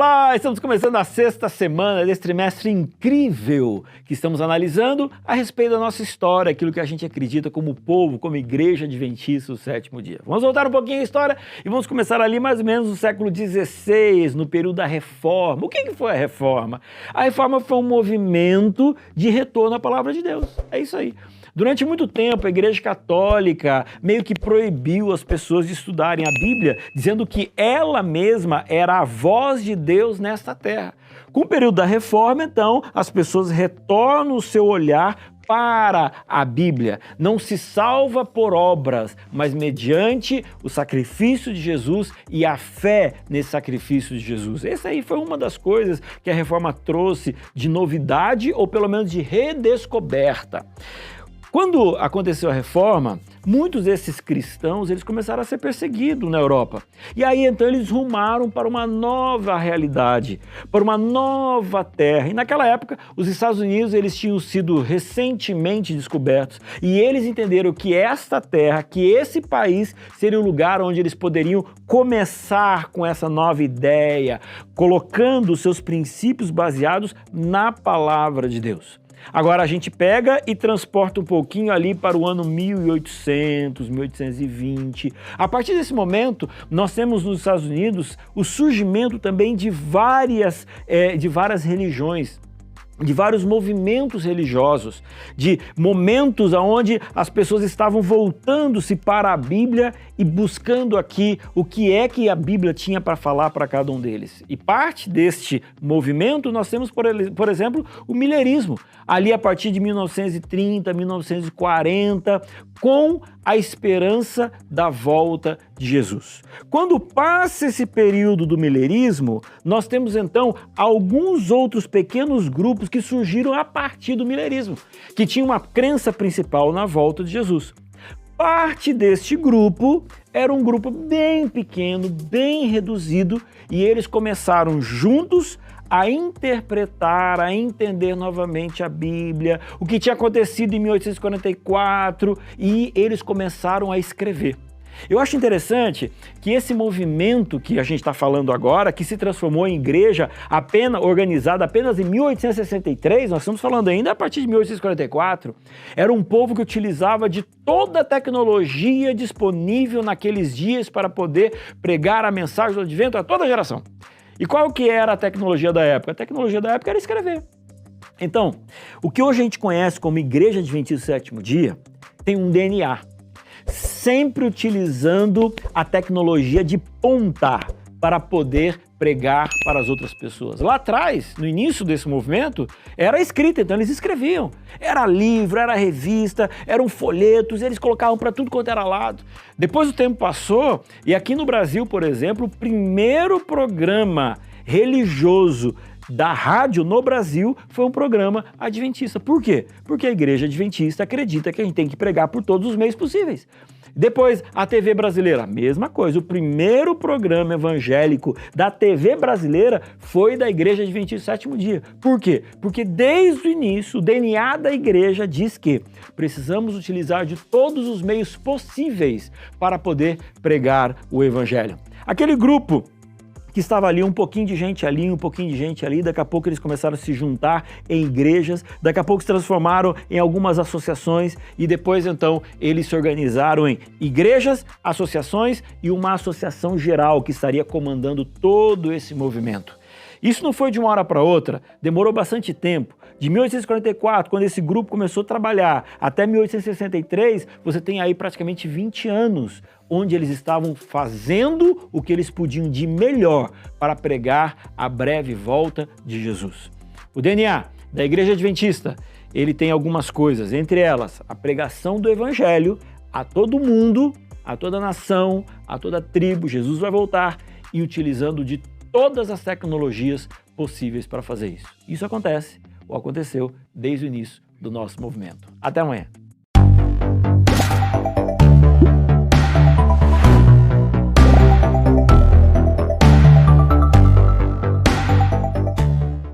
Olá! Estamos começando a sexta semana desse trimestre incrível que estamos analisando a respeito da nossa história, aquilo que a gente acredita como povo, como igreja adventista do sétimo dia. Vamos voltar um pouquinho à história e vamos começar ali mais ou menos no século XVI, no período da Reforma. O que foi a Reforma? A Reforma foi um movimento de retorno à palavra de Deus. É isso aí. Durante muito tempo, a Igreja Católica meio que proibiu as pessoas de estudarem a Bíblia, dizendo que ela mesma era a voz de Deus nesta terra. Com o período da Reforma, então, as pessoas retornam o seu olhar para a Bíblia. Não se salva por obras, mas mediante o sacrifício de Jesus e a fé nesse sacrifício de Jesus. Essa aí foi uma das coisas que a Reforma trouxe de novidade, ou pelo menos de redescoberta. Quando aconteceu a Reforma, muitos desses cristãos eles começaram a ser perseguidos na Europa. E aí então eles rumaram para uma nova realidade, para uma nova terra. E naquela época, os Estados Unidos eles tinham sido recentemente descobertos e eles entenderam que esta terra, que esse país seria o lugar onde eles poderiam começar com essa nova ideia, colocando os seus princípios baseados na palavra de Deus. Agora a gente pega e transporta um pouquinho ali para o ano 1800, 1820. A partir desse momento, nós temos nos Estados Unidos o surgimento também de várias religiões, de vários movimentos religiosos, de momentos onde as pessoas estavam voltando-se para a Bíblia e buscando aqui o que é que a Bíblia tinha para falar para cada um deles. E parte deste movimento nós temos, por exemplo, o Millerismo, ali a partir de 1930, 1940, com a esperança da volta de Jesus. Quando passa esse período do Millerismo, nós temos então alguns outros pequenos grupos que surgiram a partir do Millerismo, que tinham uma crença principal na volta de Jesus. Parte deste grupo era um grupo bem pequeno, bem reduzido, e eles começaram juntos a interpretar, a entender novamente a Bíblia, o que tinha acontecido em 1844, e eles começaram a escrever. Eu acho interessante que esse movimento que a gente está falando agora, que se transformou em igreja organizada apenas em 1863, nós estamos falando ainda a partir de 1844, era um povo que utilizava de toda a tecnologia disponível naqueles dias para poder pregar a mensagem do advento a toda a geração. E qual que era a tecnologia da época? A tecnologia da época era escrever. Então, o que hoje a gente conhece como Igreja Adventista do Sétimo Dia tem um DNA, sempre utilizando a tecnologia de ponta para poder pregar para as outras pessoas. Lá atrás, no início desse movimento, era escrita, então eles escreviam. Era livro, era revista, eram folhetos, eles colocavam para tudo quanto era lado. Depois o tempo passou e aqui no Brasil, por exemplo, o primeiro programa religioso da rádio no Brasil foi um programa adventista. Por quê? Porque a Igreja Adventista acredita que a gente tem que pregar por todos os meios possíveis. Depois, a TV brasileira, a mesma coisa. O primeiro programa evangélico da TV brasileira foi da Igreja Adventista do Sétimo Dia. Por quê? Porque desde o início, o DNA da igreja diz que precisamos utilizar de todos os meios possíveis para poder pregar o Evangelho. Aquele grupo que estava ali, um pouquinho de gente ali, um pouquinho de gente ali, daqui a pouco eles começaram a se juntar em igrejas, daqui a pouco se transformaram em algumas associações e depois então eles se organizaram em igrejas, associações e uma associação geral que estaria comandando todo esse movimento. Isso não foi de uma hora para outra, demorou bastante tempo. De 1844, quando esse grupo começou a trabalhar, até 1863, você tem aí praticamente 20 anos, onde eles estavam fazendo o que eles podiam de melhor para pregar a breve volta de Jesus. O DNA da Igreja Adventista, ele tem algumas coisas, entre elas a pregação do Evangelho a todo mundo, a toda nação, a toda tribo, Jesus vai voltar, e utilizando de todas as tecnologias possíveis para fazer isso. Isso acontece, ou aconteceu, desde o início do nosso movimento. Até amanhã.